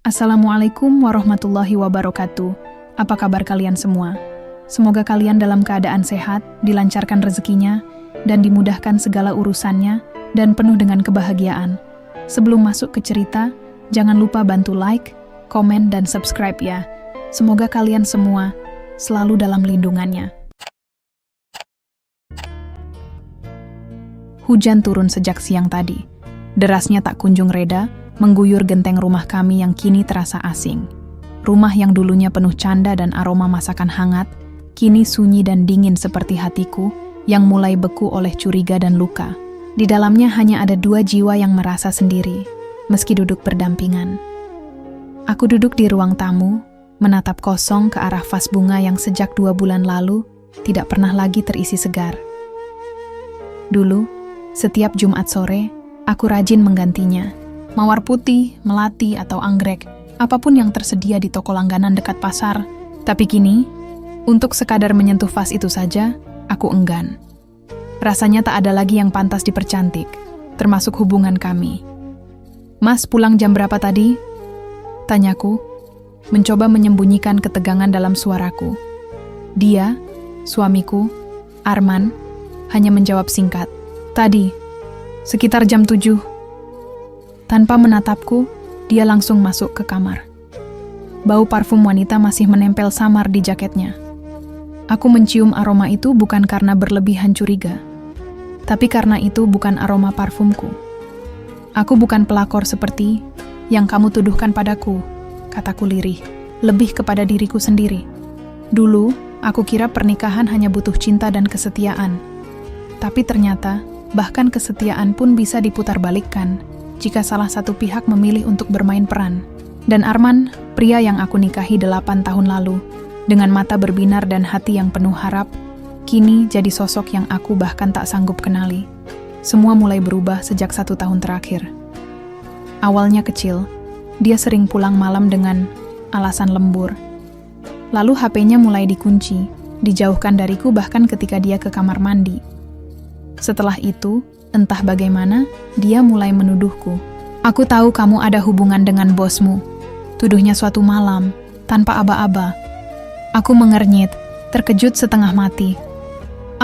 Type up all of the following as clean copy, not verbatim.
Assalamualaikum warahmatullahi wabarakatuh. Apa kabar kalian semua? Semoga kalian dalam keadaan sehat, dilancarkan rezekinya, dan dimudahkan segala urusannya, dan penuh dengan kebahagiaan. Sebelum masuk ke cerita, jangan lupa bantu like, komen, dan subscribe ya. Semoga kalian semua selalu dalam lindungannya. Hujan turun sejak siang tadi. Derasnya tak kunjung reda, mengguyur genteng rumah kami yang kini terasa asing. Rumah yang dulunya penuh canda dan aroma masakan hangat, kini sunyi dan dingin seperti hatiku yang mulai beku oleh curiga dan luka. Di dalamnya hanya ada dua jiwa yang merasa sendiri, meski duduk berdampingan. Aku duduk di ruang tamu, menatap kosong ke arah vas bunga yang sejak 2 bulan lalu tidak pernah lagi terisi segar. Dulu, setiap Jumat sore, aku rajin menggantinya. Mawar putih, melati, atau anggrek, apapun yang tersedia di toko langganan dekat pasar. Tapi kini, untuk sekadar menyentuh vas itu saja, aku enggan. Rasanya tak ada lagi yang pantas dipercantik, termasuk hubungan kami. "Mas, pulang jam berapa tadi?" tanyaku, mencoba menyembunyikan ketegangan dalam suaraku. Dia, suamiku, Arman, hanya menjawab singkat, "Tadi, sekitar jam 7. Tanpa menatapku, dia langsung masuk ke kamar. Bau parfum wanita masih menempel samar di jaketnya. Aku mencium aroma itu bukan karena berlebihan curiga, tapi karena itu bukan aroma parfumku. "Aku bukan pelakor seperti yang kamu tuduhkan padaku," kataku lirih, lebih kepada diriku sendiri. Dulu, aku kira pernikahan hanya butuh cinta dan kesetiaan. Tapi ternyata, bahkan kesetiaan pun bisa diputarbalikkan jika salah satu pihak memilih untuk bermain peran. Dan Arman, pria yang aku nikahi 8 tahun lalu, dengan mata berbinar dan hati yang penuh harap, kini jadi sosok yang aku bahkan tak sanggup kenali. Semua mulai berubah sejak 1 tahun terakhir. Awalnya kecil, dia sering pulang malam dengan alasan lembur. Lalu HP-nya mulai dikunci, dijauhkan dariku bahkan ketika dia ke kamar mandi. Setelah itu, entah bagaimana, dia mulai menuduhku. "Aku tahu kamu ada hubungan dengan bosmu," tuduhnya suatu malam, tanpa aba-aba. Aku mengernyit, terkejut setengah mati.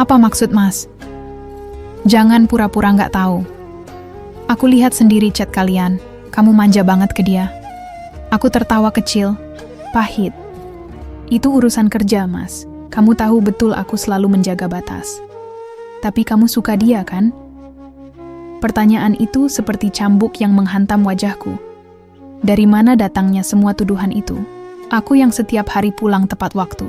"Apa maksud Mas?" "Jangan pura-pura nggak tahu. Aku lihat sendiri chat kalian, kamu manja banget ke dia." Aku tertawa kecil, pahit. "Itu urusan kerja, Mas. Kamu tahu betul aku selalu menjaga batas. Tapi kamu suka dia, kan?" Pertanyaan itu seperti cambuk yang menghantam wajahku. Dari mana datangnya semua tuduhan itu? Aku yang setiap hari pulang tepat waktu,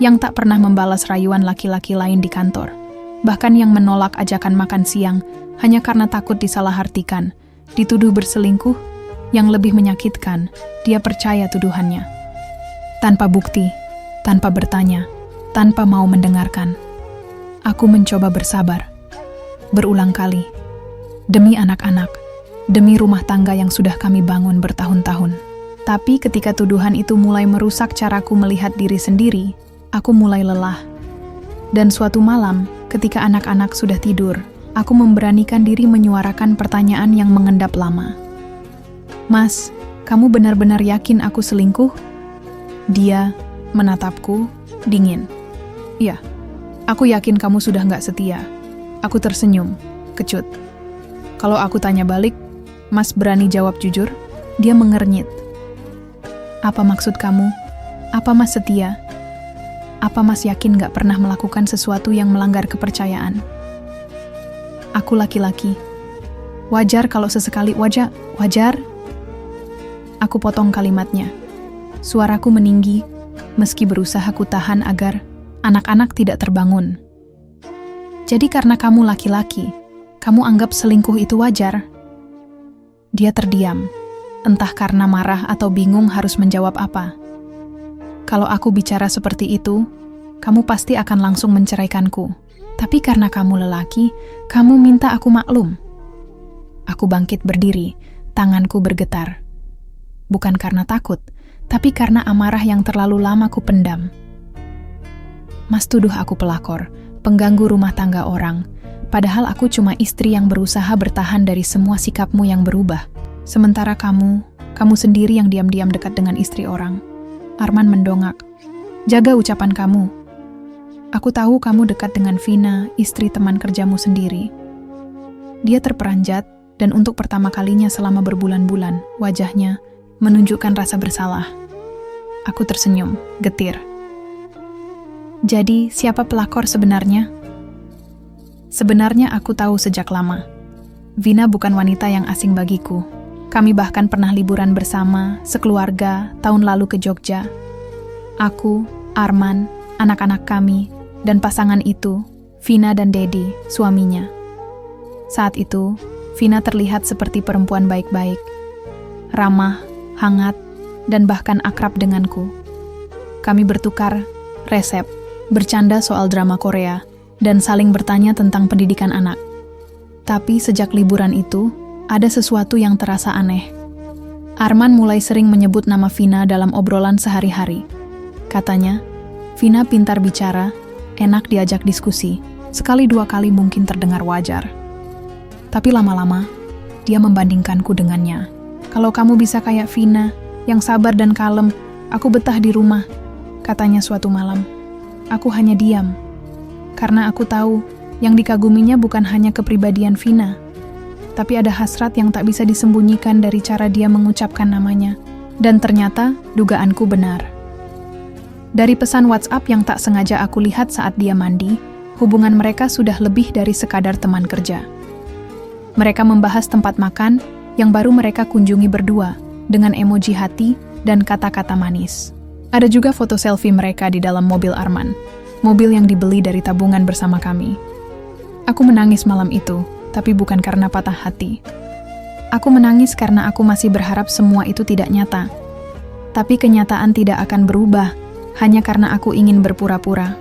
yang tak pernah membalas rayuan laki-laki lain di kantor, bahkan yang menolak ajakan makan siang hanya karena takut disalahartikan, dituduh berselingkuh, yang lebih menyakitkan, dia percaya tuduhannya. Tanpa bukti, tanpa bertanya, tanpa mau mendengarkan. Aku mencoba bersabar, berulang kali. Demi anak-anak, demi rumah tangga yang sudah kami bangun bertahun-tahun. Tapi ketika tuduhan itu mulai merusak caraku melihat diri sendiri, aku mulai lelah. Dan suatu malam, ketika anak-anak sudah tidur, aku memberanikan diri menyuarakan pertanyaan yang mengendap lama. "Mas, kamu benar-benar yakin aku selingkuh?" Dia menatapku dingin. "Iya, aku yakin kamu sudah nggak setia." Aku tersenyum, kecut. Kalau aku tanya balik, "Mas berani jawab jujur?" Dia mengernyit. "Apa maksud kamu? Apa Mas setia? Apa Mas yakin gak pernah melakukan sesuatu yang melanggar kepercayaan?" Aku laki-laki. Wajar kalau sesekali wajar. Aku potong kalimatnya. Suaraku meninggi, meski berusaha ku tahan agar anak-anak tidak terbangun. "Jadi karena kamu laki-laki, kamu anggap selingkuh itu wajar?" Dia terdiam, entah karena marah atau bingung harus menjawab apa. "Kalau aku bicara seperti itu, kamu pasti akan langsung menceraikanku. Tapi karena kamu lelaki, kamu minta aku maklum." Aku bangkit berdiri, tanganku bergetar. Bukan karena takut, tapi karena amarah yang terlalu lama ku pendam. "Mas tuduh aku pelakor, pengganggu rumah tangga orang. Padahal aku cuma istri yang berusaha bertahan dari semua sikapmu yang berubah. Sementara kamu Kamu sendiri yang diam-diam dekat dengan istri orang. Arman mendongak. Jaga ucapan kamu. Aku tahu kamu dekat dengan Vina, istri teman kerjamu sendiri. Dia terperanjat dan untuk pertama kalinya selama berbulan-bulan, wajahnya menunjukkan rasa bersalah. Aku tersenyum, getir. Jadi, siapa pelakor sebenarnya? Sebenarnya aku tahu sejak lama. Vina bukan wanita yang asing bagiku. Kami bahkan pernah liburan bersama, sekeluarga, tahun lalu ke Jogja. Aku, Arman, anak-anak kami, dan pasangan itu, Vina dan Dedi, suaminya. Saat itu, Vina terlihat seperti perempuan baik-baik, ramah, hangat, dan bahkan akrab denganku. Kami bertukar resep, bercanda soal drama Korea, dan saling bertanya tentang pendidikan anak. Tapi sejak liburan itu, ada sesuatu yang terasa aneh. Arman mulai sering menyebut nama Vina dalam obrolan sehari-hari. Katanya, Vina pintar bicara, enak diajak diskusi, sekali dua kali mungkin terdengar wajar. Tapi lama-lama, dia membandingkanku dengannya. Kalau kamu bisa kayak Vina, yang sabar dan kalem, aku betah di rumah, katanya suatu malam. Aku hanya diam, karena aku tahu yang dikaguminya bukan hanya kepribadian Vina, tapi ada hasrat yang tak bisa disembunyikan dari cara dia mengucapkan namanya. Dan ternyata, dugaanku benar. Dari pesan WhatsApp yang tak sengaja aku lihat saat dia mandi, hubungan mereka sudah lebih dari sekadar teman kerja. Mereka membahas tempat makan yang baru mereka kunjungi berdua, dengan emoji hati dan kata-kata manis. Ada juga foto selfie mereka di dalam mobil Arman, mobil yang dibeli dari tabungan bersama kami. Aku menangis malam itu, tapi bukan karena patah hati. Aku menangis karena aku masih berharap semua itu tidak nyata. Tapi kenyataan tidak akan berubah, hanya karena aku ingin berpura-pura.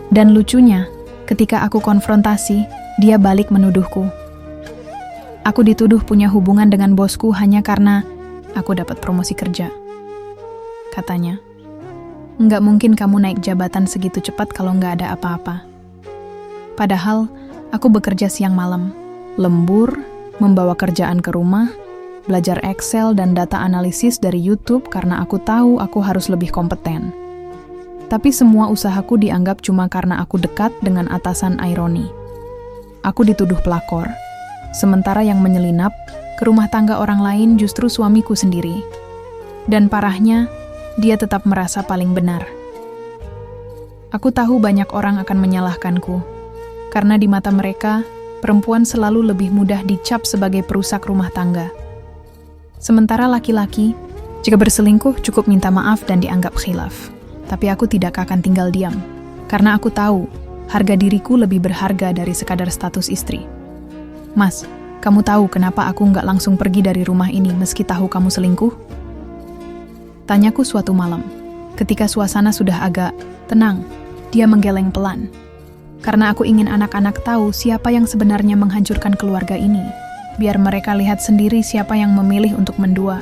Dan lucunya, ketika aku konfrontasi, dia balik menuduhku. Aku dituduh punya hubungan dengan bosku hanya karena aku dapat promosi kerja. Katanya, nggak mungkin kamu naik jabatan segitu cepat kalau nggak ada apa-apa. Padahal, aku bekerja siang malam, lembur, membawa kerjaan ke rumah, belajar Excel dan data analisis dari YouTube karena aku tahu aku harus lebih kompeten. Tapi semua usahaku dianggap cuma karena aku dekat dengan atasan ironi. Aku dituduh pelakor. Sementara yang menyelinap ke rumah tangga orang lain justru suamiku sendiri. Dan parahnya, dia tetap merasa paling benar. Aku tahu banyak orang akan menyalahkanku, karena di mata mereka, perempuan selalu lebih mudah dicap sebagai perusak rumah tangga. Sementara laki-laki, jika berselingkuh cukup minta maaf dan dianggap khilaf. Tapi aku tidak akan tinggal diam, karena aku tahu harga diriku lebih berharga dari sekadar status istri. Mas, kamu tahu kenapa aku nggak langsung pergi dari rumah ini meski tahu kamu selingkuh? Tanyaku suatu malam, ketika suasana sudah agak tenang, dia menggeleng pelan. Karena aku ingin anak-anak tahu siapa yang sebenarnya menghancurkan keluarga ini, biar mereka lihat sendiri siapa yang memilih untuk mendua.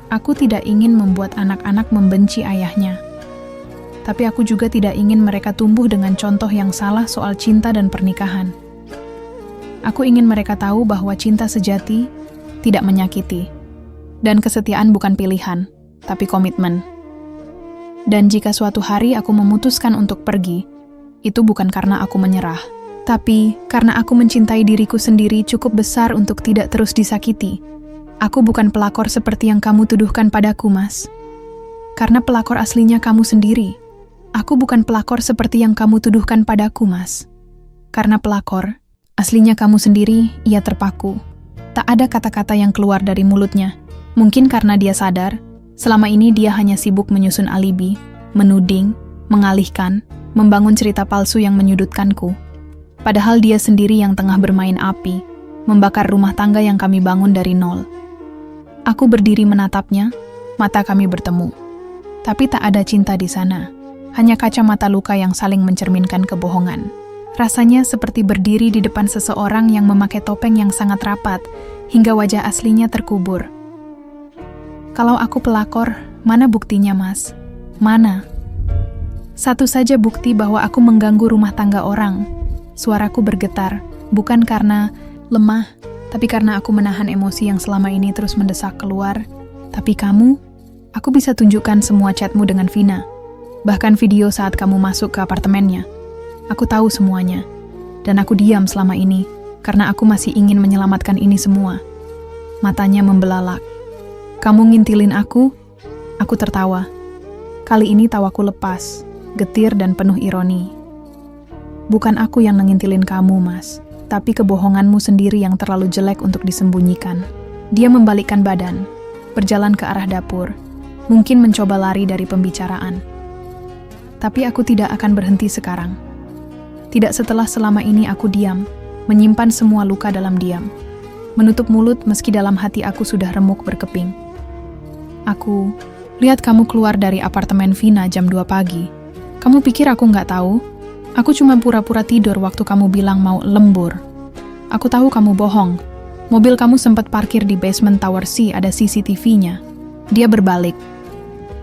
Aku tidak ingin membuat anak-anak membenci ayahnya. Tapi aku juga tidak ingin mereka tumbuh dengan contoh yang salah soal cinta dan pernikahan. Aku ingin mereka tahu bahwa cinta sejati tidak menyakiti, dan kesetiaan bukan pilihan, tapi komitmen. Dan jika suatu hari aku memutuskan untuk pergi, itu bukan karena aku menyerah, tapi karena aku mencintai diriku sendiri cukup besar untuk tidak terus disakiti. Aku bukan pelakor seperti yang kamu tuduhkan padaku, Mas. Karena pelakor aslinya kamu sendiri. Aku bukan pelakor seperti yang kamu tuduhkan padaku, Mas. Karena pelakor aslinya kamu sendiri, ia terpaku. Tak ada kata-kata yang keluar dari mulutnya. Mungkin karena dia sadar, selama ini dia hanya sibuk menyusun alibi, menuding, mengalihkan, membangun cerita palsu yang menyudutkanku. Padahal dia sendiri yang tengah bermain api, membakar rumah tangga yang kami bangun dari nol. Aku berdiri menatapnya, mata kami bertemu. Tapi tak ada cinta di sana, hanya kacamata luka yang saling mencerminkan kebohongan. Rasanya seperti berdiri di depan seseorang yang memakai topeng yang sangat rapat, hingga wajah aslinya terkubur. Kalau aku pelakor, mana buktinya, Mas? Mana? Satu saja bukti bahwa aku mengganggu rumah tangga orang. Suaraku bergetar, bukan karena lemah, Tapi karena aku menahan emosi yang selama ini terus mendesak keluar, tapi kamu, aku bisa tunjukkan semua chatmu dengan Vina. Bahkan video saat kamu masuk ke apartemennya. Aku tahu semuanya. Dan aku diam selama ini, karena aku masih ingin menyelamatkan ini semua. Matanya membelalak. Kamu ngintilin aku tertawa. Kali ini tawaku lepas, getir dan penuh ironi. Bukan aku yang ngintilin kamu, Mas. Tapi kebohonganmu sendiri yang terlalu jelek untuk disembunyikan. Dia membalikkan badan, berjalan ke arah dapur, mungkin mencoba lari dari pembicaraan. Tapi aku tidak akan berhenti sekarang. Tidak setelah selama ini aku diam, menyimpan semua luka dalam diam. Menutup mulut meski dalam hati aku sudah remuk berkeping. Aku lihat kamu keluar dari apartemen Vina jam 2 pagi. Kamu pikir aku nggak tahu? Aku cuma pura-pura tidur waktu kamu bilang mau lembur. Aku tahu kamu bohong. Mobil kamu sempat parkir di basement Tower C, ada CCTV-nya. Dia berbalik.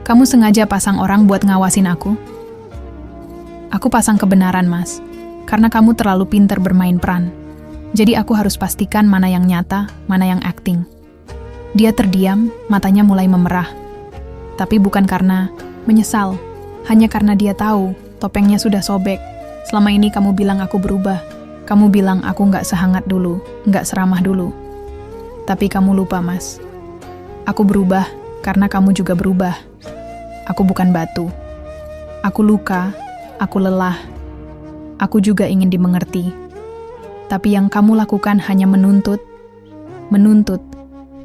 Kamu sengaja pasang orang buat ngawasin aku? Aku pasang kebenaran, Mas. Karena kamu terlalu pintar bermain peran. Jadi aku harus pastikan mana yang nyata, mana yang acting. Dia terdiam, matanya mulai memerah. Tapi bukan karena menyesal. Hanya karena dia tahu topengnya sudah sobek. Selama ini kamu bilang aku berubah. Kamu bilang aku nggak sehangat dulu, nggak seramah dulu. Tapi kamu lupa, Mas. Aku berubah karena kamu juga berubah. Aku bukan batu. Aku luka, aku lelah. Aku juga ingin dimengerti. Tapi yang kamu lakukan hanya menuntut,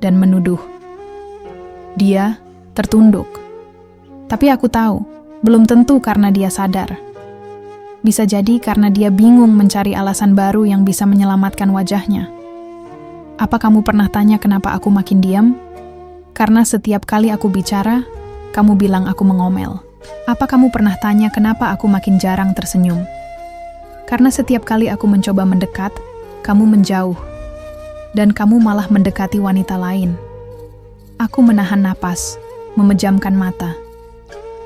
dan menuduh. Dia tertunduk. Tapi aku tahu, belum tentu karena dia sadar. Bisa jadi karena dia bingung mencari alasan baru yang bisa menyelamatkan wajahnya. Apa kamu pernah tanya kenapa aku makin diam? Karena setiap kali aku bicara, kamu bilang aku mengomel. Apa kamu pernah tanya kenapa aku makin jarang tersenyum? Karena setiap kali aku mencoba mendekat, kamu menjauh. Dan kamu malah mendekati wanita lain. Aku menahan napas, memejamkan mata.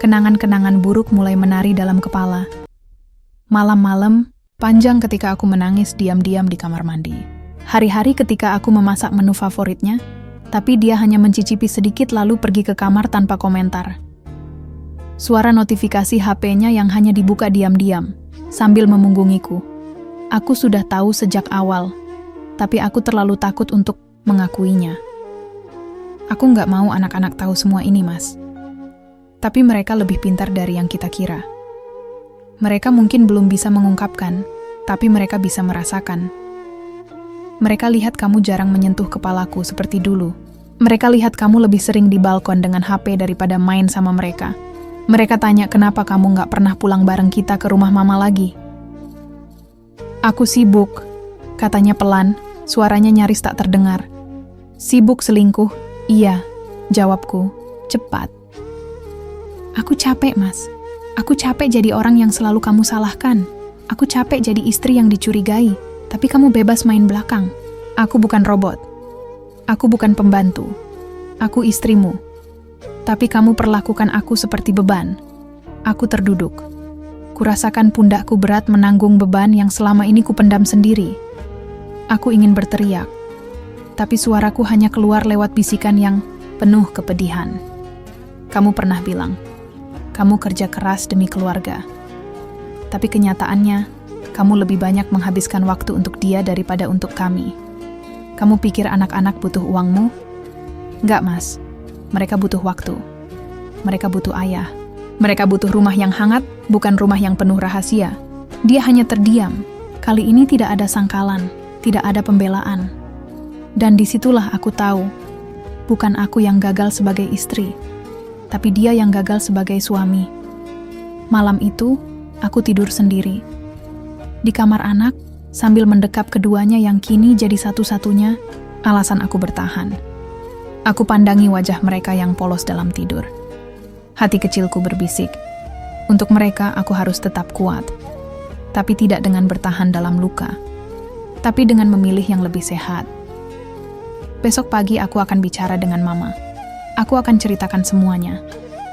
Kenangan-kenangan buruk mulai menari dalam kepala. Malam-malam, panjang ketika aku menangis diam-diam di kamar mandi. Hari-hari ketika aku memasak menu favoritnya, tapi dia hanya mencicipi sedikit lalu pergi ke kamar tanpa komentar. Suara notifikasi HP-nya yang hanya dibuka diam-diam, sambil memunggungiku. Aku sudah tahu sejak awal, tapi aku terlalu takut untuk mengakuinya. Aku nggak mau anak-anak tahu semua ini, Mas. Tapi mereka lebih pintar dari yang kita kira. Mereka mungkin belum bisa mengungkapkan, tapi mereka bisa merasakan. Mereka lihat kamu jarang menyentuh kepalaku seperti dulu. Mereka lihat kamu lebih sering di balkon dengan HP daripada main sama mereka. Mereka tanya kenapa kamu nggak pernah pulang bareng kita ke rumah mama lagi. Aku sibuk, katanya pelan, suaranya nyaris tak terdengar. Sibuk selingkuh? Iya, jawabku, cepat. Aku capek, Mas. Aku capek jadi orang yang selalu kamu salahkan. Aku capek jadi istri yang dicurigai, tapi kamu bebas main belakang. Aku bukan robot. Aku bukan pembantu. Aku istrimu. Tapi kamu perlakukan aku seperti beban. Aku terduduk. Kurasakan pundakku berat menanggung beban yang selama ini kupendam sendiri. Aku ingin berteriak, tapi suaraku hanya keluar lewat bisikan yang penuh kepedihan. Kamu pernah bilang, kamu kerja keras demi keluarga. Tapi kenyataannya, kamu lebih banyak menghabiskan waktu untuk dia daripada untuk kami. Kamu pikir anak-anak butuh uangmu? Enggak, Mas. Mereka butuh waktu. Mereka butuh ayah. Mereka butuh rumah yang hangat, bukan rumah yang penuh rahasia. Dia hanya terdiam. Kali ini tidak ada sangkalan, tidak ada pembelaan. Dan disitulah aku tahu, bukan aku yang gagal sebagai istri, tapi dia yang gagal sebagai suami. Malam itu, aku tidur sendiri. Di kamar anak, sambil mendekap keduanya yang kini jadi satu-satunya alasan aku bertahan. Aku pandangi wajah mereka yang polos dalam tidur. Hati kecilku berbisik, untuk mereka aku harus tetap kuat. Tapi tidak dengan bertahan dalam luka, tapi dengan memilih yang lebih sehat. Besok pagi aku akan bicara dengan Mama. Aku akan ceritakan semuanya.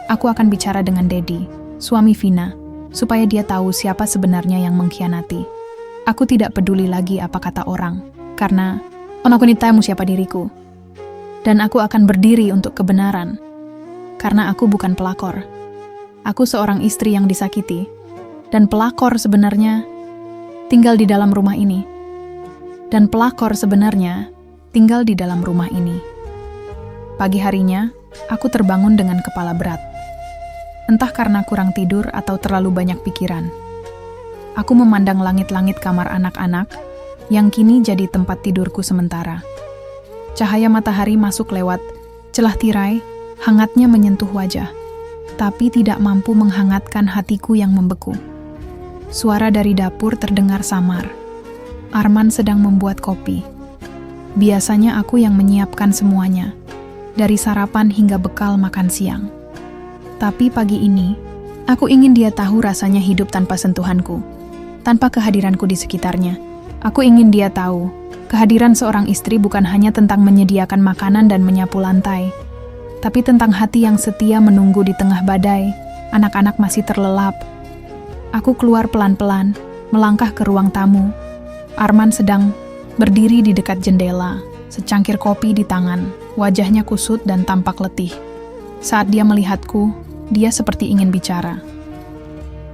Aku akan bicara dengan Dedi, suami Vina, supaya dia tahu siapa sebenarnya yang mengkhianati. Aku tidak peduli lagi apa kata orang, karena Aku tahu siapa diriku. Dan aku akan berdiri untuk kebenaran. Karena aku bukan pelakor. Aku seorang istri yang disakiti. Dan pelakor sebenarnya tinggal di dalam rumah ini. Pagi harinya, aku terbangun dengan kepala berat. Entah karena kurang tidur atau terlalu banyak pikiran. Aku memandang langit-langit kamar anak-anak yang kini jadi tempat tidurku sementara. Cahaya matahari masuk lewat celah tirai, hangatnya menyentuh wajah, tapi tidak mampu menghangatkan hatiku yang membeku. Suara dari dapur terdengar samar. Arman sedang membuat kopi. Biasanya aku yang menyiapkan semuanya, dari sarapan hingga bekal makan siang. Tapi pagi ini, aku ingin dia tahu rasanya hidup tanpa sentuhanku, tanpa kehadiranku di sekitarnya. Aku ingin dia tahu, kehadiran seorang istri bukan hanya tentang menyediakan makanan dan menyapu lantai, tapi tentang hati yang setia menunggu di tengah badai. Anak-anak masih terlelap. Aku keluar pelan-pelan, melangkah ke ruang tamu. Arman sedang berdiri di dekat jendela, secangkir kopi di tangan, wajahnya kusut dan tampak letih. Saat dia melihatku, dia seperti ingin bicara.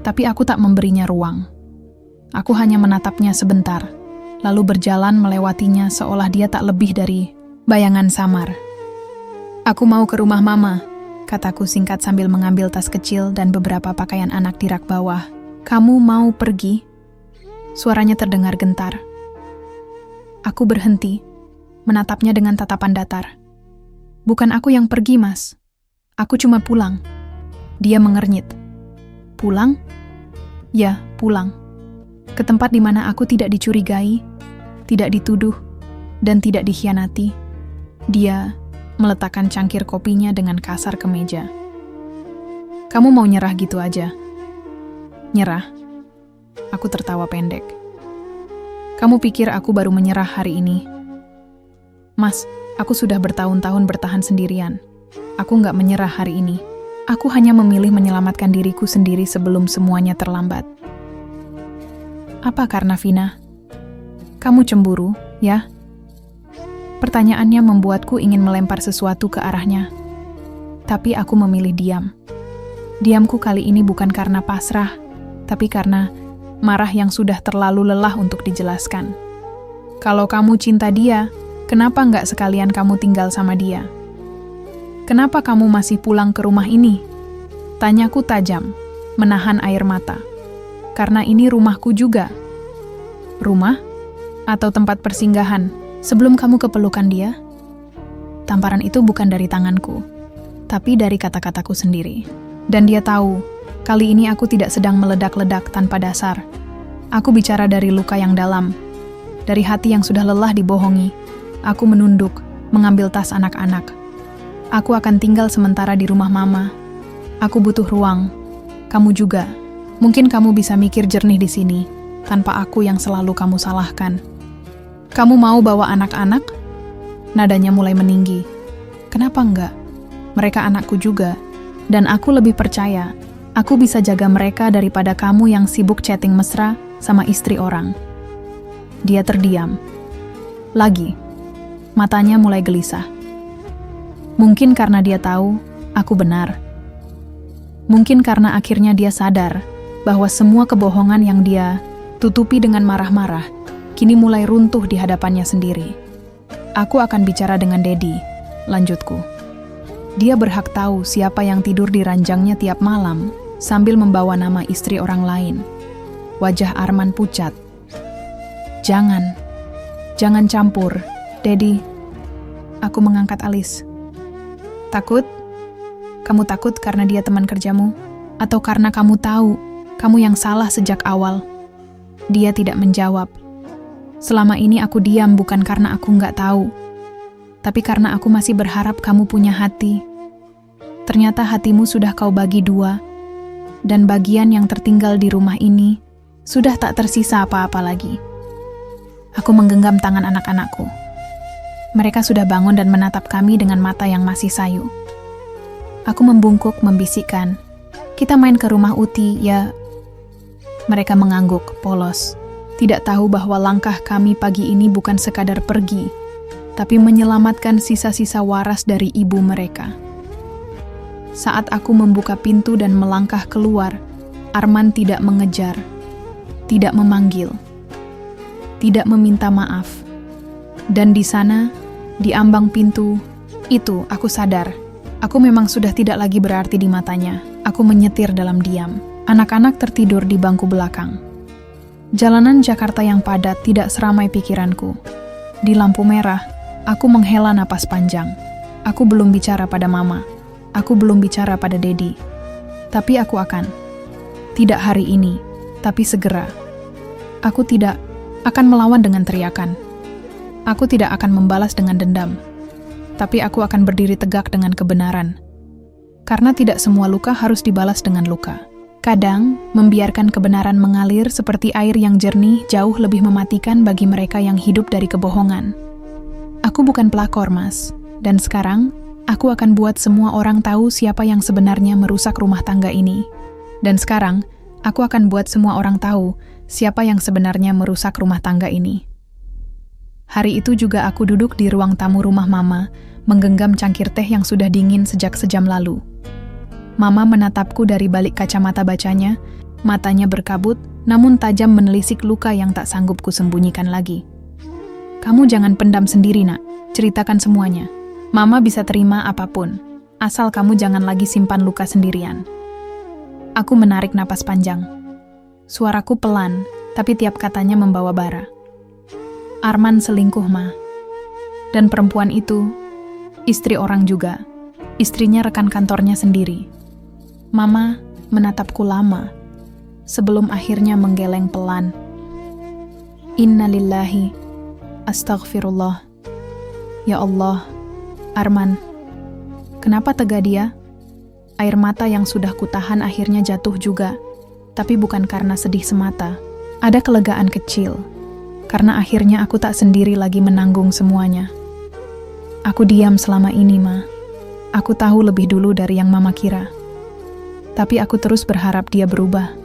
Tapi aku tak memberinya ruang. Aku hanya menatapnya sebentar, lalu berjalan melewatinya seolah dia tak lebih dari bayangan samar. Aku mau ke rumah mama, kataku singkat sambil mengambil tas kecil dan beberapa pakaian anak di rak bawah. Kamu mau pergi? Suaranya terdengar gentar. Aku berhenti, menatapnya dengan tatapan datar. Bukan aku yang pergi, Mas. Aku cuma pulang. Dia mengernyit. Pulang? Ya, pulang. Ke tempat di mana aku tidak dicurigai, tidak dituduh, dan tidak dikhianati. Dia meletakkan cangkir kopinya dengan kasar ke meja. Kamu mau nyerah gitu aja? Nyerah? Aku tertawa pendek. Kamu pikir aku baru menyerah hari ini? Mas, aku sudah bertahun-tahun bertahan sendirian. Aku nggak menyerah hari ini. Aku hanya memilih menyelamatkan diriku sendiri sebelum semuanya terlambat. Apa karena Vina? Kamu cemburu, ya? Pertanyaannya membuatku ingin melempar sesuatu ke arahnya. Tapi aku memilih diam. Diamku kali ini bukan karena pasrah, tapi karena marah yang sudah terlalu lelah untuk dijelaskan. Kalau kamu cinta dia, kenapa nggak sekalian kamu tinggal sama dia? Kenapa kamu masih pulang ke rumah ini? Tanyaku tajam, menahan air mata. Karena ini rumahku juga. Rumah? Atau tempat persinggahan sebelum kamu kepelukan dia? Tamparan itu bukan dari tanganku, tapi dari kata-kataku sendiri. Dan dia tahu, kali ini aku tidak sedang meledak-ledak tanpa dasar. Aku bicara dari luka yang dalam, dari hati yang sudah lelah dibohongi. Aku menunduk, mengambil tas anak-anak. Aku akan tinggal sementara di rumah mama. Aku butuh ruang. Kamu juga. Mungkin kamu bisa mikir jernih di sini, tanpa aku yang selalu kamu salahkan. Kamu mau bawa anak-anak? Nadanya mulai meninggi. Kenapa enggak? Mereka anakku juga. Dan aku lebih percaya, aku bisa jaga mereka daripada kamu yang sibuk chatting mesra sama istri orang. Dia terdiam. Lagi. Matanya mulai gelisah. Mungkin karena dia tahu aku benar. Mungkin karena akhirnya dia sadar bahwa semua kebohongan yang dia tutupi dengan marah-marah kini mulai runtuh di hadapannya sendiri. Aku akan bicara dengan Dedi, lanjutku. Dia berhak tahu siapa yang tidur di ranjangnya tiap malam sambil membawa nama istri orang lain. Wajah Arman pucat. Jangan campur, Dedi. Aku mengangkat alis. Takut? Kamu takut karena dia teman kerjamu? Atau karena kamu tahu kamu yang salah sejak awal? Dia tidak menjawab. Selama ini aku diam bukan karena aku nggak tahu, tapi karena aku masih berharap kamu punya hati. Ternyata hatimu sudah kau bagi dua, dan bagian yang tertinggal di rumah ini sudah tak tersisa apa-apa lagi. Aku menggenggam tangan anak-anakku. Mereka sudah bangun dan menatap kami dengan mata yang masih sayu. Aku membungkuk, membisikkan, "Kita main ke rumah Uti, ya?" Mereka mengangguk, polos. Tidak tahu bahwa langkah kami pagi ini bukan sekadar pergi, tapi menyelamatkan sisa-sisa waras dari ibu mereka. Saat aku membuka pintu dan melangkah keluar, Arman tidak mengejar, tidak memanggil, tidak meminta maaf. Dan di sana, di ambang pintu, itu aku sadar. Aku memang sudah tidak lagi berarti di matanya. Aku menyetir dalam diam. Anak-anak tertidur di bangku belakang. Jalanan Jakarta yang padat tidak seramai pikiranku. Di lampu merah, aku menghela napas panjang. Aku belum bicara pada Mama. Aku belum bicara pada Dedi. Tapi aku akan. Tidak hari ini, tapi segera. Aku tidak akan melawan dengan teriakan. Aku tidak akan membalas dengan dendam. Tapi aku akan berdiri tegak dengan kebenaran. Karena tidak semua luka harus dibalas dengan luka. Kadang, membiarkan kebenaran mengalir seperti air yang jernih jauh lebih mematikan bagi mereka yang hidup dari kebohongan. Aku bukan pelakor, Mas. Dan sekarang, aku akan buat semua orang tahu siapa yang sebenarnya merusak rumah tangga ini. Dan sekarang, aku akan buat semua orang tahu siapa yang sebenarnya merusak rumah tangga ini. Hari itu juga aku duduk di ruang tamu rumah Mama, menggenggam cangkir teh yang sudah dingin sejak sejam lalu. Mama menatapku dari balik kacamata bacanya, matanya berkabut, namun tajam menelisik luka yang tak sanggup kusembunyikan lagi. Kamu jangan pendam sendiri, Nak. Ceritakan semuanya. Mama bisa terima apapun, asal kamu jangan lagi simpan luka sendirian. Aku menarik napas panjang. Suaraku pelan, tapi tiap katanya membawa bara. Arman selingkuh, Ma. Dan perempuan itu, istri orang juga. Istrinya rekan kantornya sendiri. Mama menatapku lama, sebelum akhirnya menggeleng pelan. Innalillahi, astaghfirullah. Ya Allah, Arman, kenapa tega dia? Air mata yang sudah kutahan akhirnya jatuh juga, tapi bukan karena sedih semata. Ada kelegaan kecil. Karena akhirnya aku tak sendiri lagi menanggung semuanya. Aku diam selama ini, Ma. Aku tahu lebih dulu dari yang Mama kira. Tapi aku terus berharap dia berubah.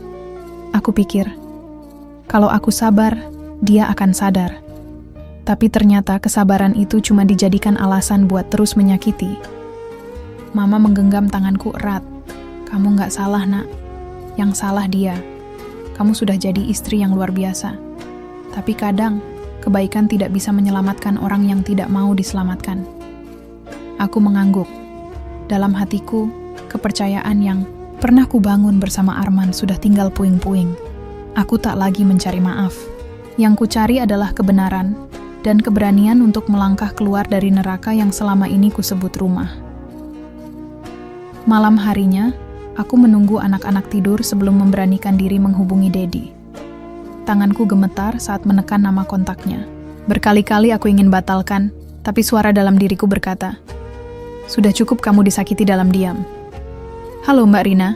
Aku pikir, kalau aku sabar, dia akan sadar. Tapi ternyata kesabaran itu cuma dijadikan alasan buat terus menyakiti. Mama menggenggam tanganku erat. Kamu gak salah, Nak. Yang salah dia. Kamu sudah jadi istri yang luar biasa. Tapi kadang, kebaikan tidak bisa menyelamatkan orang yang tidak mau diselamatkan. Aku mengangguk. Dalam hatiku, kepercayaan yang pernah kubangun bersama Arman sudah tinggal puing-puing. Aku tak lagi mencari maaf. Yang kucari adalah kebenaran dan keberanian untuk melangkah keluar dari neraka yang selama ini kusebut rumah. Malam harinya, aku menunggu anak-anak tidur sebelum memberanikan diri menghubungi Dedi. Tanganku gemetar saat menekan nama kontaknya. Berkali-kali aku ingin batalkan, tapi suara dalam diriku berkata, "Sudah cukup kamu disakiti dalam diam." "Halo Mbak Rina."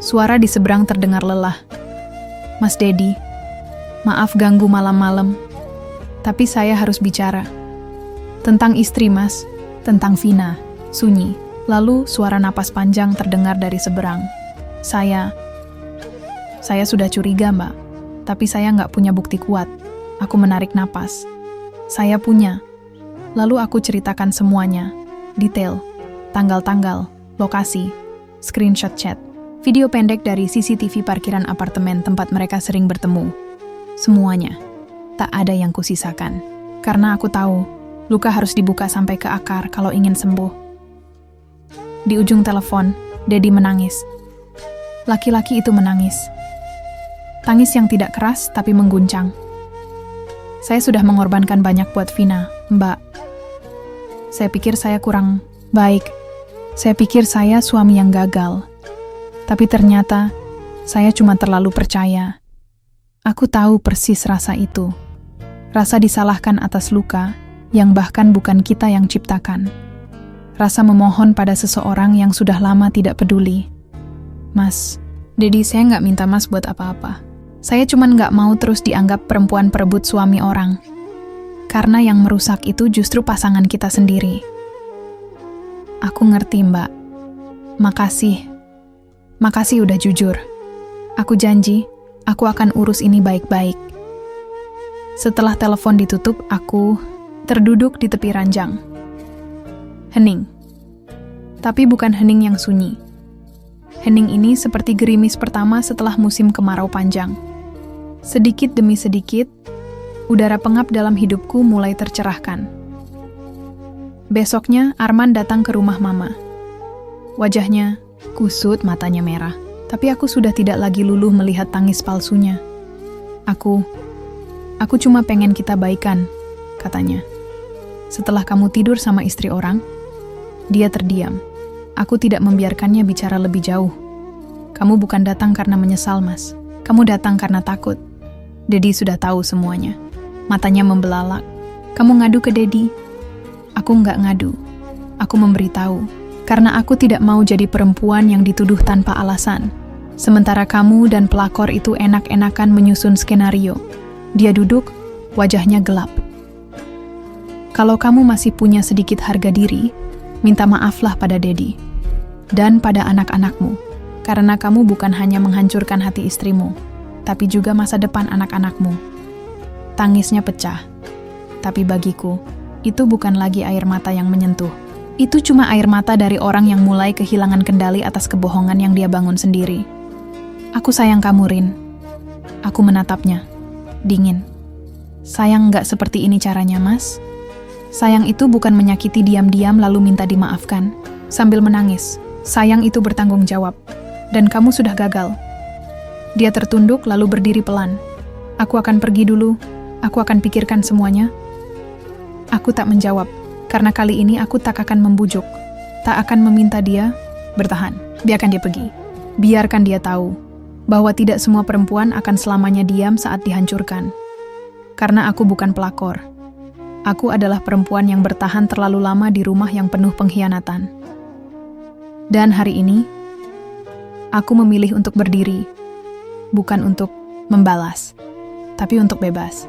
Suara di seberang terdengar lelah. "Mas Dedi, maaf ganggu malam-malam, tapi saya harus bicara. Tentang istri Mas, tentang Vina." Sunyi, lalu suara napas panjang terdengar dari seberang. Saya sudah curiga, Mbak. Tapi saya nggak punya bukti kuat. Aku menarik napas. Saya punya. Lalu aku ceritakan semuanya. Detail, tanggal-tanggal, lokasi, screenshot chat, video pendek dari CCTV parkiran apartemen tempat mereka sering bertemu. Semuanya. Tak ada yang kusisakan. Karena aku tahu, luka harus dibuka sampai ke akar kalau ingin sembuh. Di ujung telepon, Dedi menangis. Laki-laki itu menangis. Tangis yang tidak keras tapi mengguncang. "Saya sudah mengorbankan banyak buat Vina, Mbak. Saya pikir saya kurang baik. Saya pikir saya suami yang gagal. Tapi ternyata, saya cuma terlalu percaya. Aku tahu persis rasa itu. Rasa disalahkan atas luka, yang bahkan bukan kita yang ciptakan. Rasa memohon pada seseorang yang sudah lama tidak peduli. Mas, Dedi, saya nggak minta Mas buat apa-apa. Saya cuma nggak mau terus dianggap perempuan perebut suami orang. Karena yang merusak itu justru pasangan kita sendiri." "Aku ngerti, Mbak. Makasih. Makasih udah jujur. Aku janji, aku akan urus ini baik-baik." Setelah telepon ditutup, aku Terduduk di tepi ranjang. Hening. Tapi bukan hening yang sunyi. Hening ini seperti gerimis pertama setelah musim kemarau panjang. Sedikit demi sedikit, udara pengap dalam hidupku mulai tercerahkan. Besoknya, Arman datang ke rumah Mama. Wajahnya kusut, matanya merah. Tapi aku sudah tidak lagi luluh melihat tangis palsunya. Aku cuma pengen kita baikan, katanya. Setelah kamu tidur sama istri orang, dia terdiam. Aku tidak membiarkannya bicara lebih jauh. Kamu bukan datang karena menyesal, Mas. Kamu datang karena takut. Dedi sudah tahu semuanya. Matanya membelalak. Kamu ngadu ke Dedi? Aku nggak ngadu. Aku memberitahu. Karena aku tidak mau jadi perempuan yang dituduh tanpa alasan. Sementara kamu dan pelakor itu enak-enakan menyusun skenario. Dia duduk, wajahnya gelap. Kalau kamu masih punya sedikit harga diri, minta maaflah pada Dedi. Dan pada anak-anakmu. Karena kamu bukan hanya menghancurkan hati istrimu, tapi juga masa depan anak-anakmu. Tangisnya pecah. Tapi bagiku, itu bukan lagi air mata yang menyentuh. Itu cuma air mata dari orang yang mulai kehilangan kendali atas kebohongan yang dia bangun sendiri. Aku sayang kamu, Rin. Aku menatapnya. Dingin. Sayang nggak seperti ini caranya, Mas. Sayang itu bukan menyakiti diam-diam lalu minta dimaafkan. Sambil menangis. Sayang itu bertanggung jawab. Dan kamu sudah gagal. Dia tertunduk lalu berdiri pelan. Aku akan pergi dulu. Aku akan pikirkan semuanya. Aku tak menjawab, karena kali ini aku tak akan membujuk. Tak akan meminta dia bertahan. Biarkan dia pergi. Biarkan dia tahu bahwa tidak semua perempuan akan selamanya diam saat dihancurkan. Karena aku bukan pelakor. Aku adalah perempuan yang bertahan terlalu lama di rumah yang penuh pengkhianatan. Dan hari ini, aku memilih untuk berdiri. Bukan untuk membalas, tapi untuk bebas.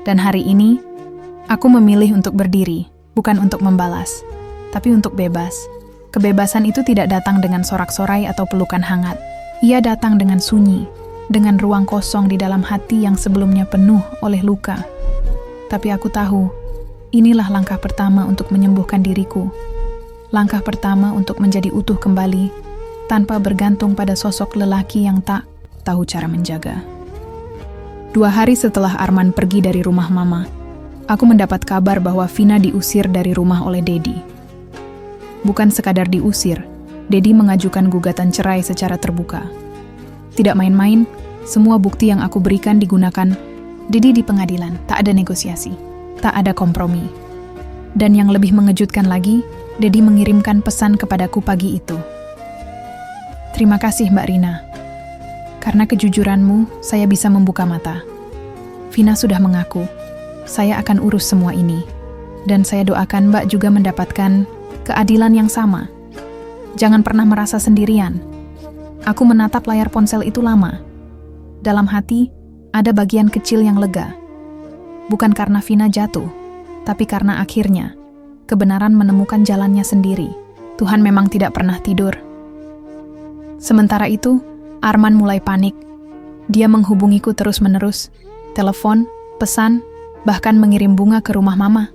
Dan hari ini, aku memilih untuk berdiri, bukan untuk membalas, tapi untuk bebas. Kebebasan itu tidak datang dengan sorak-sorai atau pelukan hangat. Ia datang dengan sunyi, dengan ruang kosong di dalam hati yang sebelumnya penuh oleh luka. Tapi aku tahu, inilah langkah pertama untuk menyembuhkan diriku. Langkah pertama untuk menjadi utuh kembali, tanpa bergantung pada sosok lelaki yang tak tahu cara menjaga. 2 hari setelah Arman pergi dari rumah Mama, aku mendapat kabar bahwa Vina diusir dari rumah oleh Dedi. Bukan sekadar diusir, Dedi mengajukan gugatan cerai secara terbuka. Tidak main-main, semua bukti yang aku berikan digunakan. Dedi di pengadilan, tak ada negosiasi, tak ada kompromi. Dan yang lebih mengejutkan lagi, Dedi mengirimkan pesan kepadaku pagi itu. Terima kasih Mbak Rina. Karena kejujuranmu, saya bisa membuka mata. Vina sudah mengaku. Saya akan urus semua ini. Dan saya doakan Mbak juga mendapatkan keadilan yang sama. Jangan pernah merasa sendirian. Aku menatap layar ponsel itu lama. Dalam hati, ada bagian kecil yang lega. Bukan karena Vina jatuh, tapi karena akhirnya, kebenaran menemukan jalannya sendiri. Tuhan memang tidak pernah tidur. Sementara itu, Arman mulai panik. Dia menghubungiku terus-menerus. Telepon, pesan, bahkan mengirim bunga ke rumah Mama.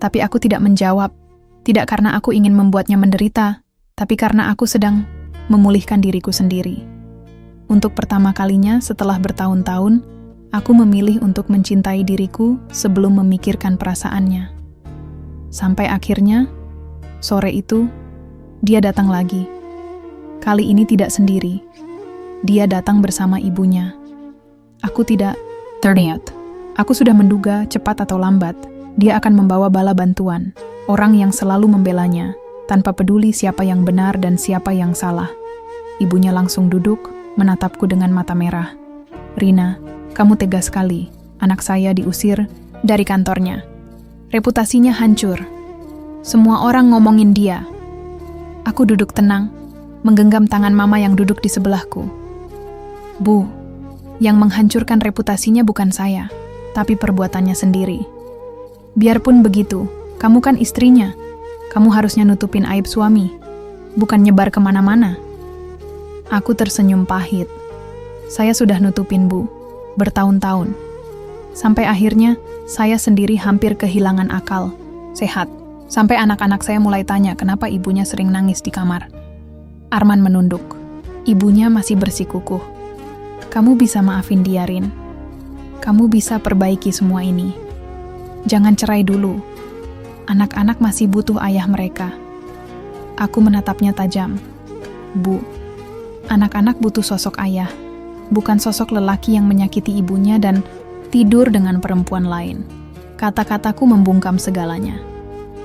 Tapi aku tidak menjawab. Tidak karena aku ingin membuatnya menderita, tapi karena aku sedang memulihkan diriku sendiri. Untuk pertama kalinya setelah bertahun-tahun, aku memilih untuk mencintai diriku sebelum memikirkan perasaannya. Sampai akhirnya, sore itu, dia datang lagi. Kali ini tidak sendiri. Dia datang bersama ibunya. Aku tidak terniat. Aku sudah menduga cepat atau lambat, dia akan membawa bala bantuan. Orang yang selalu membelanya, tanpa peduli siapa yang benar dan siapa yang salah. Ibunya langsung duduk, menatapku dengan mata merah. Rina, kamu tega sekali. Anak saya diusir dari kantornya. Reputasinya hancur. Semua orang ngomongin dia. Aku duduk tenang, menggenggam tangan Mama yang duduk di sebelahku. Bu, yang menghancurkan reputasinya bukan saya, tapi perbuatannya sendiri. Biarpun begitu, kamu kan istrinya. Kamu harusnya nutupin aib suami, bukan nyebar kemana-mana. Aku tersenyum pahit. Saya sudah nutupin, Bu, bertahun-tahun. Sampai akhirnya, Saya sendiri hampir kehilangan akal. Sehat. Sampai anak-anak saya mulai tanya kenapa ibunya sering nangis di kamar. Arman menunduk. Ibunya masih bersikukuh. Kamu bisa maafin dia, Rin. Kamu bisa perbaiki semua ini. Jangan cerai dulu. Anak-anak masih butuh ayah mereka. Aku menatapnya tajam. Bu, anak-anak butuh sosok ayah, bukan sosok lelaki yang menyakiti ibunya dan tidur dengan perempuan lain. Kata-kataku membungkam segalanya.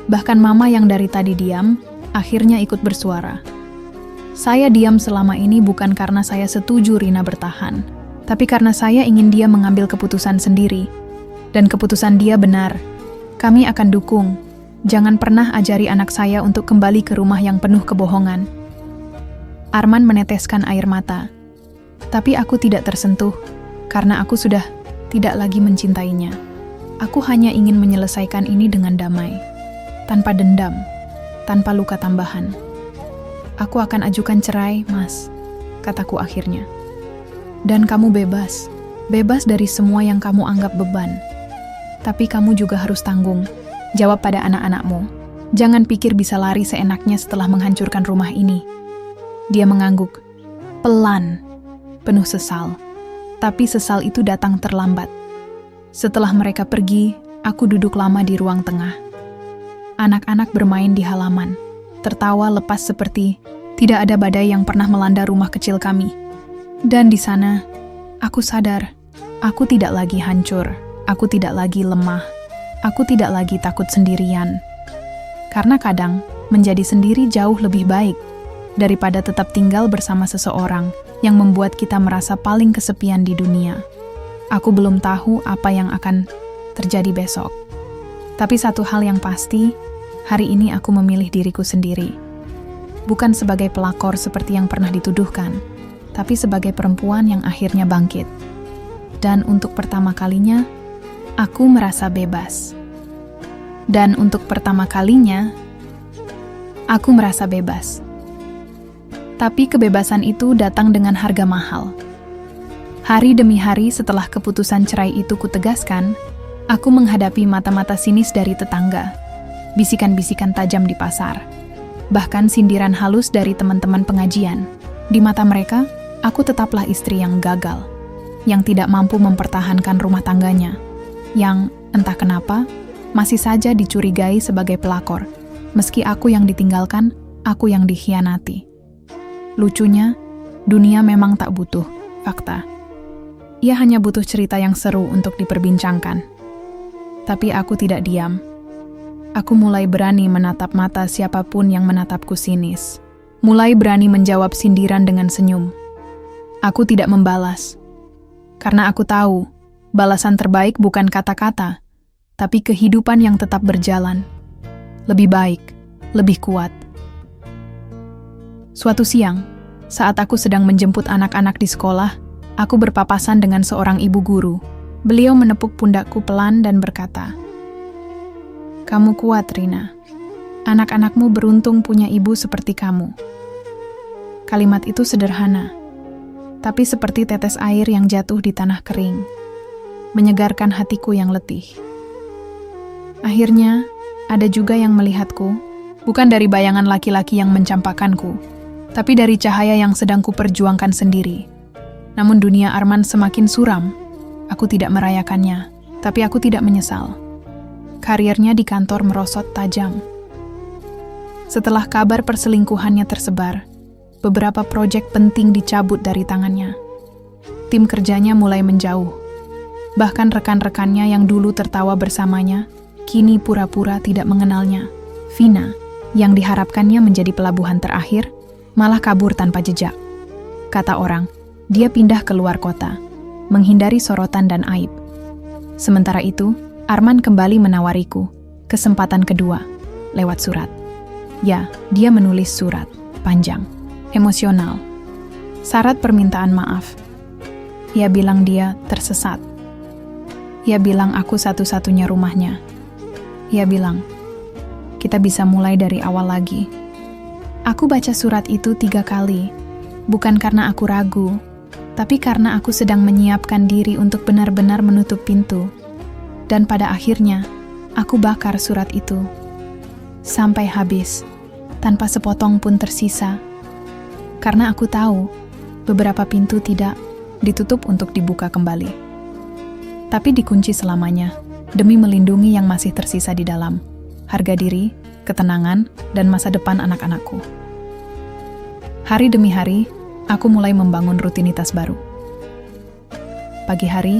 Bahkan mama yang dari tadi diam, akhirnya ikut bersuara. Saya diam selama ini bukan karena saya setuju Rina bertahan, tapi karena saya ingin dia mengambil keputusan sendiri. Dan keputusan dia benar. Kami akan dukung. Jangan pernah ajari anak saya untuk kembali ke rumah yang penuh kebohongan. Arman meneteskan air mata. Tapi aku tidak tersentuh, karena aku sudah tidak lagi mencintainya. Aku hanya ingin menyelesaikan ini dengan damai. Tanpa dendam, tanpa luka tambahan. Aku akan ajukan cerai, Mas, kataku akhirnya. Dan kamu bebas. Bebas dari semua yang kamu anggap beban. Tapi kamu juga harus tanggung. Jawab pada anak-anakmu. Jangan pikir bisa lari seenaknya setelah menghancurkan rumah ini. Dia mengangguk. Pelan. Penuh sesal. Tapi sesal itu datang terlambat. Setelah mereka pergi, aku duduk lama di ruang tengah. Anak-anak bermain di halaman, tertawa lepas seperti tidak ada badai yang pernah melanda rumah kecil kami. Dan di sana, aku sadar, aku tidak lagi hancur, aku tidak lagi lemah, aku tidak lagi takut sendirian. Karena kadang, menjadi sendiri jauh lebih baik daripada tetap tinggal bersama seseorang yang membuat kita merasa paling kesepian di dunia. Aku belum tahu apa yang akan terjadi besok. Tapi satu hal yang pasti, hari ini aku memilih diriku sendiri. Bukan sebagai pelakor seperti yang pernah dituduhkan, tapi sebagai perempuan yang akhirnya bangkit. Dan untuk pertama kalinya, aku merasa bebas. Dan untuk pertama kalinya, aku merasa bebas. Tapi kebebasan itu datang dengan harga mahal. Hari demi hari setelah keputusan cerai itu kutegaskan, aku menghadapi mata-mata sinis dari tetangga, bisikan-bisikan tajam di pasar, bahkan sindiran halus dari teman-teman pengajian. Di mata mereka, aku tetaplah istri yang gagal, yang tidak mampu mempertahankan rumah tangganya, yang, entah kenapa, masih saja dicurigai sebagai pelakor, meski aku yang ditinggalkan, aku yang dikhianati. Lucunya, dunia memang tak butuh fakta. Ia hanya butuh cerita yang seru untuk diperbincangkan. Tapi aku tidak diam. Aku mulai berani menatap mata siapapun yang menatapku sinis. Mulai berani menjawab sindiran dengan senyum. Aku tidak membalas. Karena aku tahu, balasan terbaik bukan kata-kata, tapi kehidupan yang tetap berjalan. Lebih baik, lebih kuat. Suatu siang, saat aku sedang menjemput anak-anak di sekolah, aku berpapasan dengan seorang ibu guru. Beliau menepuk pundakku pelan dan berkata, "Kamu kuat, Rina. Anak-anakmu beruntung punya ibu seperti kamu." Kalimat itu sederhana, tapi seperti tetes air yang jatuh di tanah kering, menyegarkan hatiku yang letih. Akhirnya, ada juga yang melihatku, bukan dari bayangan laki-laki yang mencampakkanku, tapi dari cahaya yang sedang kuperjuangkan sendiri. Namun dunia Arman semakin suram. Aku tidak merayakannya, tapi aku tidak menyesal. Karirnya di kantor merosot tajam. Setelah kabar perselingkuhannya tersebar, beberapa proyek penting dicabut dari tangannya. Tim kerjanya mulai menjauh. Bahkan rekan-rekannya yang dulu tertawa bersamanya, kini pura-pura tidak mengenalnya. Vina, yang diharapkannya menjadi pelabuhan terakhir, malah kabur tanpa jejak. Kata orang, dia pindah ke luar kota, menghindari sorotan dan aib. Sementara itu, Arman kembali menawariku, kesempatan kedua, lewat surat. Ya, dia menulis surat, panjang, emosional. Syarat permintaan maaf. Ia bilang dia tersesat. Ia bilang aku satu-satunya rumahnya. Ia bilang, kita bisa mulai dari awal lagi. Aku baca surat itu 3 kali, bukan karena aku ragu, tapi karena aku sedang menyiapkan diri untuk benar-benar menutup pintu. Dan pada akhirnya, aku bakar surat itu. Sampai habis, tanpa sepotong pun tersisa. Karena aku tahu, beberapa pintu tidak ditutup untuk dibuka kembali. Tapi dikunci selamanya, demi melindungi yang masih tersisa di dalam. Harga diri, ketenangan, dan masa depan anak-anakku. Hari demi hari, aku mulai membangun rutinitas baru. Pagi hari,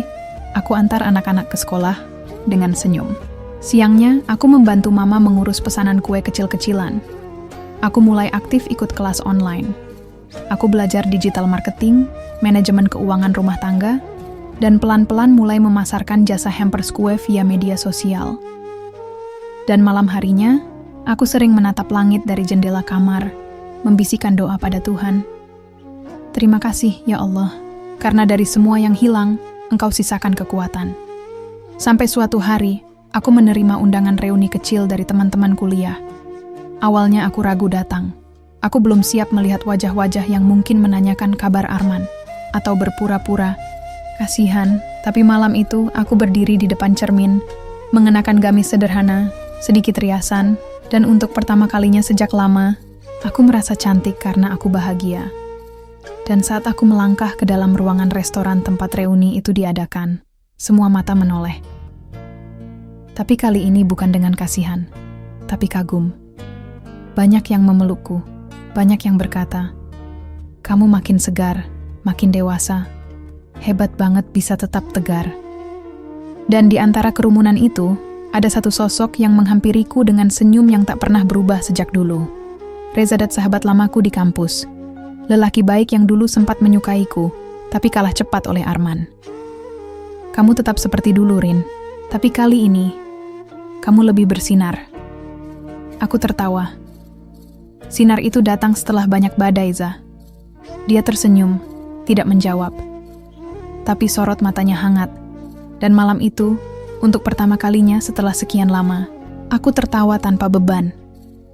aku antar anak-anak ke sekolah dengan senyum. Siangnya, aku membantu mama mengurus pesanan kue kecil-kecilan. Aku mulai aktif ikut kelas online. Aku belajar digital marketing, manajemen keuangan rumah tangga, dan pelan-pelan mulai memasarkan jasa hampers kue via media sosial. Dan malam harinya, aku sering menatap langit dari jendela kamar, membisikkan doa pada Tuhan. Terima kasih, ya Allah, karena dari semua yang hilang, Engkau sisakan kekuatan. Sampai suatu hari, aku menerima undangan reuni kecil dari teman-teman kuliah. Awalnya aku ragu datang. Aku belum siap melihat wajah-wajah yang mungkin menanyakan kabar Arman, atau berpura-pura. Kasihan, tapi malam itu aku berdiri di depan cermin, mengenakan gamis sederhana, sedikit riasan, dan untuk pertama kalinya sejak lama, aku merasa cantik karena aku bahagia. Dan saat aku melangkah ke dalam ruangan restoran tempat reuni itu diadakan, semua mata menoleh. Tapi kali ini bukan dengan kasihan, tapi kagum. Banyak yang memelukku, banyak yang berkata, "Kamu makin segar, makin dewasa. Hebat banget bisa tetap tegar." Dan di antara kerumunan itu, ada satu sosok yang menghampiriku dengan senyum yang tak pernah berubah sejak dulu. Reza, sahabat lamaku di kampus. Lelaki baik yang dulu sempat menyukaiku, tapi kalah cepat oleh Arman. "Kamu tetap seperti dulu, Rin. Tapi kali ini, kamu lebih bersinar." Aku tertawa. Sinar itu datang setelah banyak badai, Za. Dia tersenyum, tidak menjawab. Tapi sorot matanya hangat. Dan malam itu, untuk pertama kalinya setelah sekian lama, aku tertawa tanpa beban.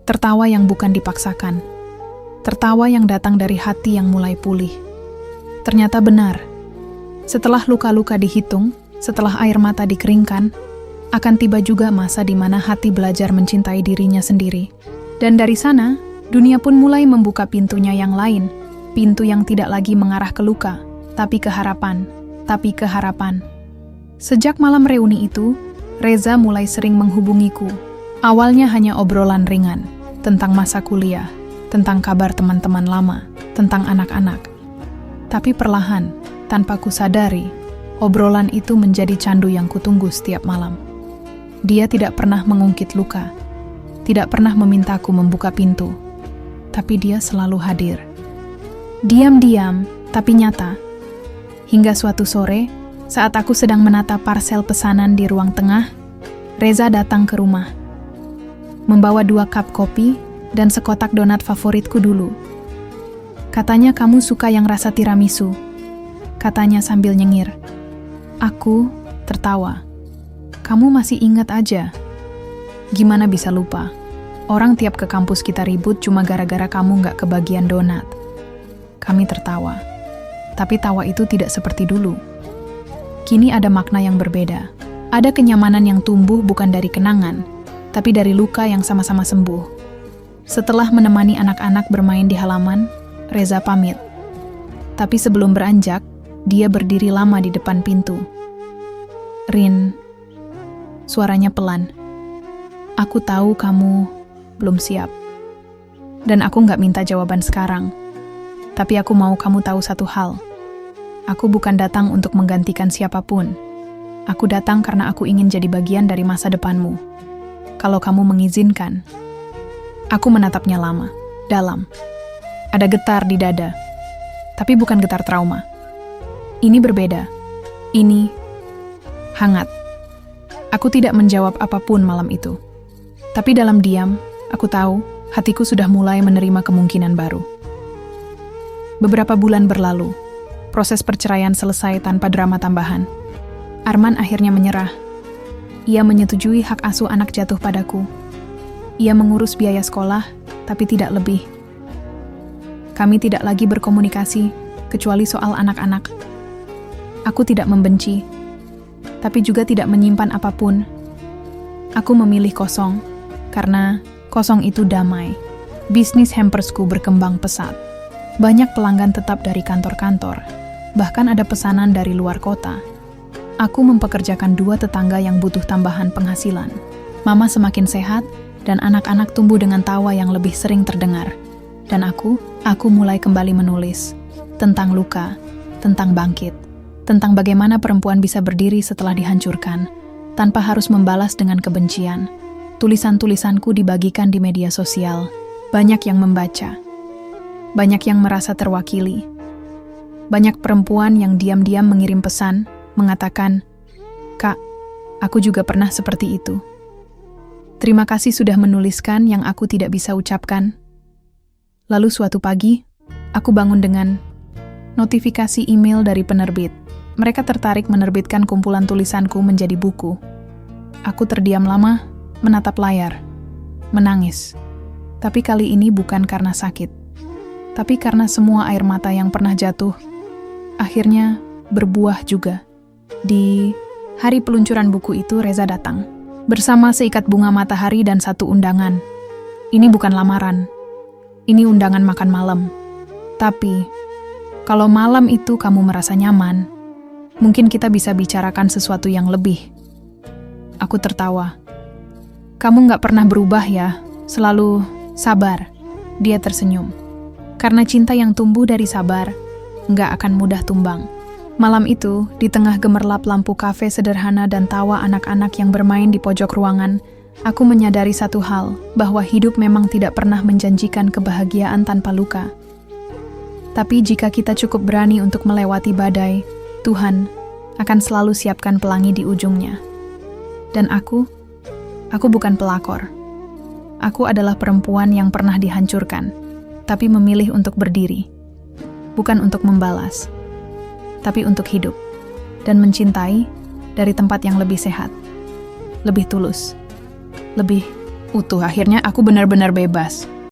Tertawa yang bukan dipaksakan. Tertawa yang datang dari hati yang mulai pulih. Ternyata benar. Setelah luka-luka dihitung, setelah air mata dikeringkan, akan tiba juga masa di mana hati belajar mencintai dirinya sendiri. Dan dari sana, dunia pun mulai membuka pintunya yang lain. Pintu yang tidak lagi mengarah ke luka, tapi ke harapan. Sejak malam reuni itu, Reza mulai sering menghubungiku. Awalnya hanya obrolan ringan, tentang masa kuliah, tentang kabar teman-teman lama, tentang anak-anak. Tapi perlahan, tanpa kusadari, obrolan itu menjadi candu yang kutunggu setiap malam. Dia tidak pernah mengungkit luka, tidak pernah memintaku membuka pintu, tapi dia selalu hadir. Diam-diam, tapi nyata. Hingga suatu sore, saat aku sedang menata parsel pesanan di ruang tengah, Reza datang ke rumah. Membawa 2 cup kopi dan sekotak donat favoritku dulu. Katanya kamu suka yang rasa tiramisu, katanya sambil nyengir. Aku tertawa. Kamu masih ingat aja? Gimana bisa lupa? Orang tiap ke kampus kita ribut cuma gara-gara kamu nggak kebagian donat. Kami tertawa. Tapi tawa itu tidak seperti dulu. Kini ada makna yang berbeda. Ada kenyamanan yang tumbuh bukan dari kenangan, tapi dari luka yang sama-sama sembuh. Setelah menemani anak-anak bermain di halaman, Reza pamit. Tapi sebelum beranjak, dia berdiri lama di depan pintu. "Rin," suaranya pelan. "Aku tahu kamu belum siap. Dan aku nggak minta jawaban sekarang. Tapi aku mau kamu tahu satu hal. Aku bukan datang untuk menggantikan siapapun. Aku datang karena aku ingin jadi bagian dari masa depanmu. Kalau kamu mengizinkan." Aku menatapnya lama, dalam. Ada getar di dada, tapi bukan getar trauma. Ini berbeda. Ini hangat. Aku tidak menjawab apapun malam itu. Tapi dalam diam, aku tahu hatiku sudah mulai menerima kemungkinan baru. Beberapa bulan berlalu. Proses perceraian selesai tanpa drama tambahan. Arman akhirnya menyerah. Ia menyetujui hak asuh anak jatuh padaku. Ia mengurus biaya sekolah, tapi tidak lebih. Kami tidak lagi berkomunikasi, kecuali soal anak-anak. Aku tidak membenci, tapi juga tidak menyimpan apapun. Aku memilih kosong, karena kosong itu damai. Bisnis hampersku berkembang pesat. Banyak pelanggan tetap dari kantor-kantor, bahkan ada pesanan dari luar kota. Aku mempekerjakan 2 tetangga yang butuh tambahan penghasilan. Mama semakin sehat, dan anak-anak tumbuh dengan tawa yang lebih sering terdengar. Dan aku mulai kembali menulis tentang luka, tentang bangkit, tentang bagaimana perempuan bisa berdiri setelah dihancurkan, tanpa harus membalas dengan kebencian. Tulisan-tulisanku dibagikan di media sosial. Banyak yang membaca. Banyak yang merasa terwakili. Banyak perempuan yang diam-diam mengirim pesan, mengatakan, "Kak, aku juga pernah seperti itu. Terima kasih sudah menuliskan yang aku tidak bisa ucapkan." Lalu suatu pagi, aku bangun dengan notifikasi email dari penerbit. Mereka tertarik menerbitkan kumpulan tulisanku menjadi buku. Aku terdiam lama, menatap layar, menangis. Tapi kali ini bukan karena sakit, tapi karena semua air mata yang pernah jatuh, akhirnya berbuah juga. Di hari peluncuran buku itu, Reza datang, bersama seikat bunga matahari dan 1 undangan. Ini bukan lamaran, ini undangan makan malam. Tapi, kalau malam itu kamu merasa nyaman, mungkin kita bisa bicarakan sesuatu yang lebih. Aku tertawa. Kamu gak pernah berubah ya, selalu sabar. Dia tersenyum. Karena cinta yang tumbuh dari sabar, gak akan mudah tumbang. Malam itu, di tengah gemerlap lampu kafe sederhana dan tawa anak-anak yang bermain di pojok ruangan, aku menyadari satu hal, bahwa hidup memang tidak pernah menjanjikan kebahagiaan tanpa luka. Tapi jika kita cukup berani untuk melewati badai, Tuhan akan selalu siapkan pelangi di ujungnya. Dan aku bukan pelakor. Aku adalah perempuan yang pernah dihancurkan, tapi memilih untuk berdiri. Bukan untuk membalas, tapi untuk hidup. Dan mencintai dari tempat yang lebih sehat, lebih tulus, lebih utuh. Akhirnya aku benar-benar bebas.